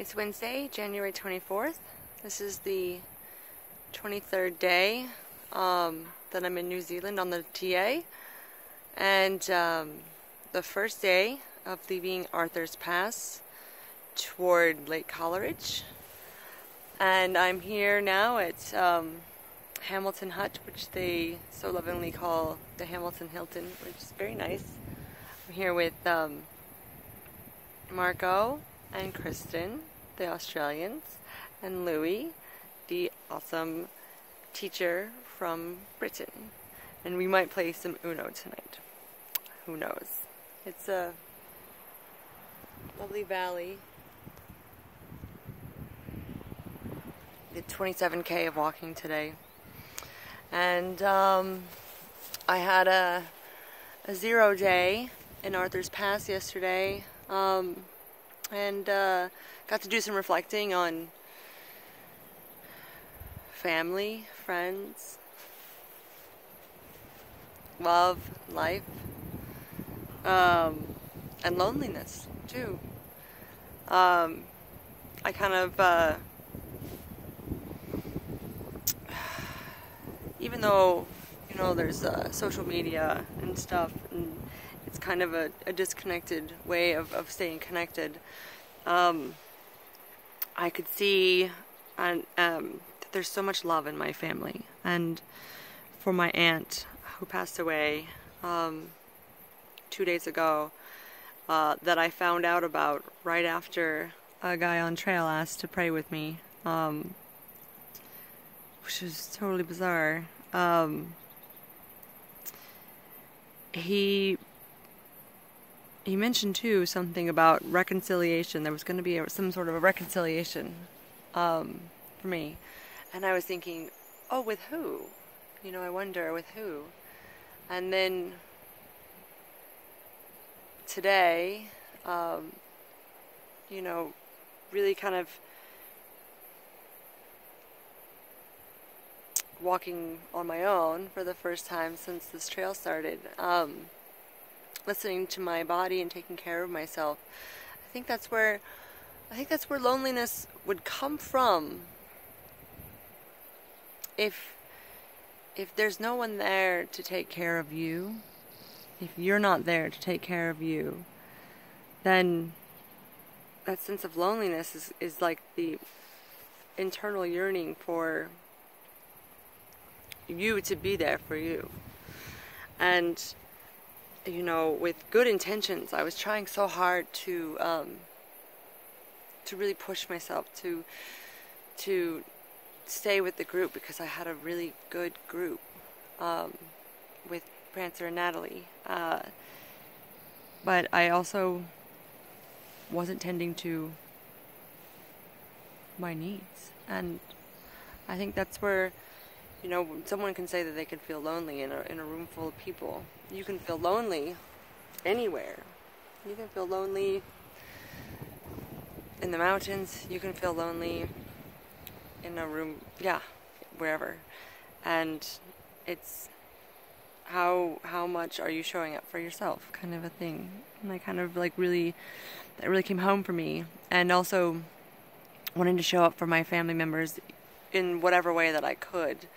It's Wednesday, January 24th. This is the 23rd day that I'm in New Zealand on the TA, and the first day of leaving Arthur's Pass toward Lake Coleridge. And I'm here now at Hamilton Hut, which they so lovingly call the Hamilton Hilton, which is very nice. I'm here with Marco and Kristen, the Australians, and Louie, the awesome teacher from Britain. And we might play some Uno tonight. Who knows? It's a lovely valley. Did 27K of walking today. And I had a 0 day in Arthur's Pass yesterday. And got to do some reflecting on family, friends, love, life, and loneliness too. I kind of, even though, you know, there's social media and stuff, and it's kind of a disconnected way of staying connected. I could see that there's so much love in my family, and for my aunt who passed away 2 days ago, that I found out about right after a guy on trail asked to pray with me, which is totally bizarre. He mentioned too something about reconciliation. There was going to be some sort of a reconciliation for me, and I was thinking, oh, with who? You know, I wonder with who. And then today, you know, really kind of walking on my own for the first time since this trail started. Listening to my body and taking care of myself. I think that's where loneliness would come from. If there's no one there to take care of you, if you're not there to take care of you, then that sense of loneliness is like the internal yearning for you to be there for you. And you know, with good intentions, I was trying so hard to really push myself to stay with the group, because I had a really good group with Prancer and Nathalie. But I also wasn't tending to my needs, and I think that's where, you know, someone can say that they can feel lonely in a room full of people. You can feel lonely anywhere. You can feel lonely in the mountains. You can feel lonely in a room, yeah, wherever. And it's how much are you showing up for yourself, kind of a thing. And I kind of like that really came home for me. And also wanting to show up for my family members in whatever way that I could,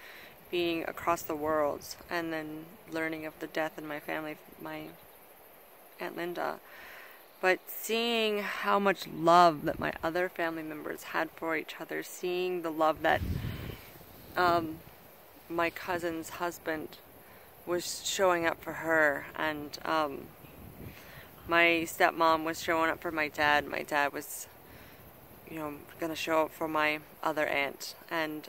being across the world, and then learning of the death in my family, my Aunt Linda, but seeing how much love that my other family members had for each other, seeing the love that my cousin's husband was showing up for her, and my stepmom was showing up for my dad. My dad was, you know, gonna show up for my other aunt, and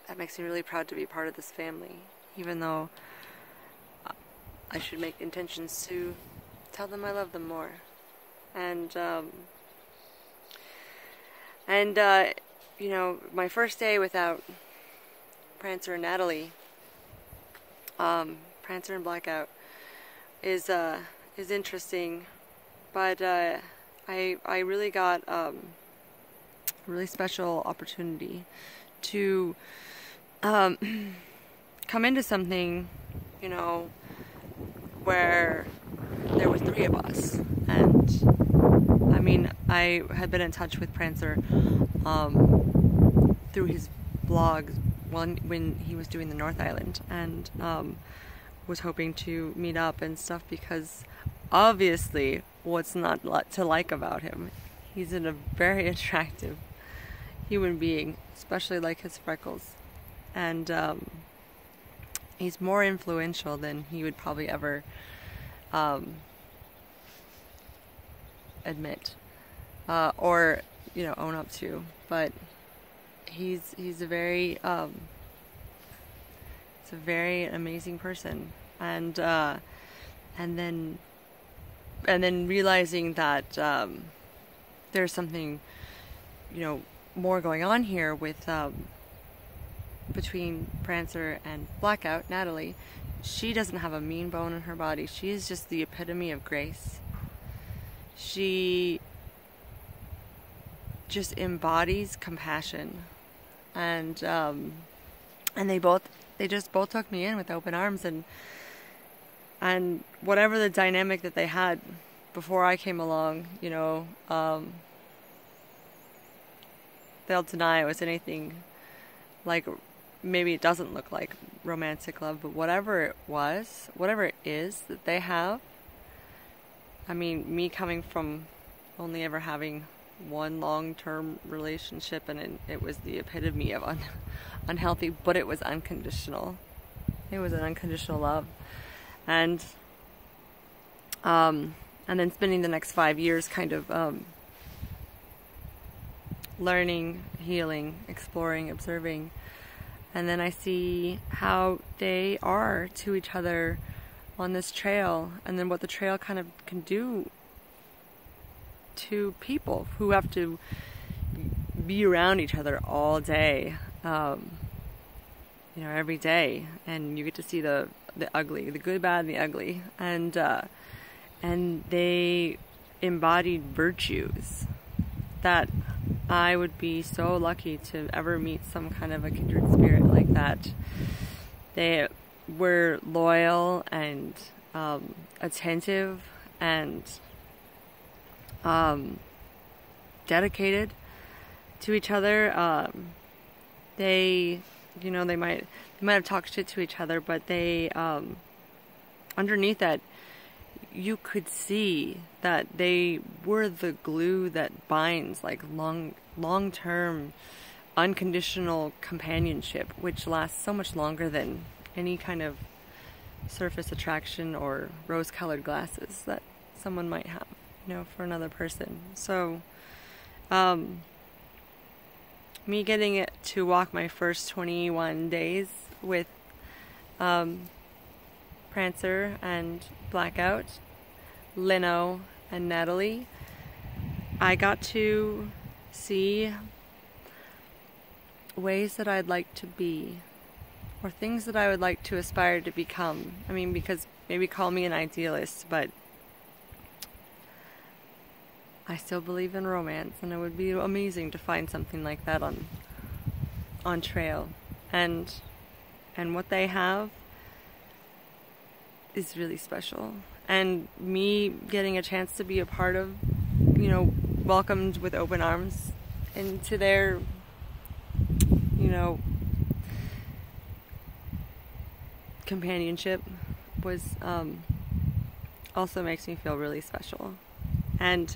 that makes me really proud to be part of this family, even though I should make intentions to tell them I love them more. And you know, my first day without Prancer and Nathalie, Prancer and Blackout, is interesting. But I really got a really special opportunity to come into something, you know, where there were 3 of us, And I mean, I had been in touch with Prancer through his blogs when he was doing the North Island, and was hoping to meet up and stuff, because obviously what's not to like about him? He's a very attractive human being, especially like his freckles, and he's more influential than he would probably ever admit or own up to. But he's a very amazing person, and then realizing that there's something more going on here with between Prancer and Blackout, Nathalie. She doesn't have a mean bone in her body. She is just the epitome of grace. She just embodies compassion, and they just both took me in with open arms, and whatever the dynamic that they had before I came along, they'll deny it was anything like, maybe it doesn't look like romantic love, but whatever it is that they have, I mean, me coming from only ever having one long-term relationship, and it was the epitome of unhealthy, but it was unconditional. It was an unconditional love. And then spending the next 5 years kind of learning, healing, exploring, observing. And then I see how they are to each other on this trail, and then what the trail kind of can do to people who have to be around each other all day, every day, and you get to see the ugly, the good, bad, and the ugly, and they embodied virtues that I would be so lucky to ever meet some kind of a kindred spirit like that. They were loyal and attentive and dedicated to each other. They might have talked shit to each other, but they underneath that, you could see that they were the glue that binds, like, long-term unconditional companionship, which lasts so much longer than any kind of surface attraction or rose-colored glasses that someone might have, for another person. So me getting it to walk my first 21 days with Prancer and Blackout, Lino and Nathalie, I got to see ways that I'd like to be, or things that I would like to aspire to become. I mean, because maybe call me an idealist, but I still believe in romance, and it would be amazing to find something like that on trail. And what they have is really special. And me getting a chance to be a part of, welcomed with open arms into their, companionship was, also makes me feel really special. And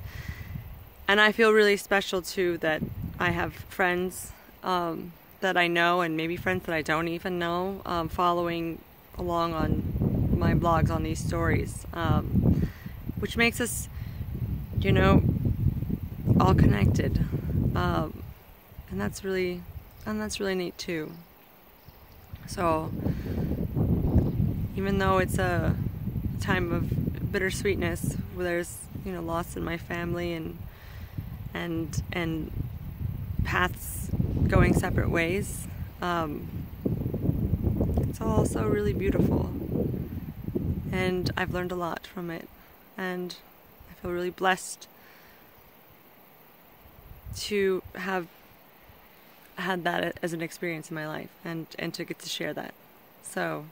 I feel really special too that I have friends that I know, and maybe friends that I don't even know, following along on my blogs on these stories, which makes us, all connected, and that's really neat too. So even though it's a time of bittersweetness, where there's loss in my family and paths going separate ways, it's also really beautiful, and I've learned a lot from it, and I feel really blessed to have had that as an experience in my life, and to get to share that. So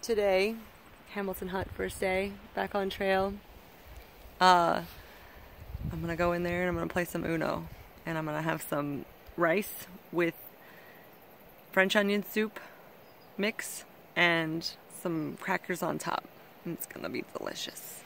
today, Hamilton Hut, first day back on trail. I'm gonna go in there and I'm gonna play some Uno, and I'm gonna have some rice with French onion soup mix and some crackers on top. And it's gonna be delicious.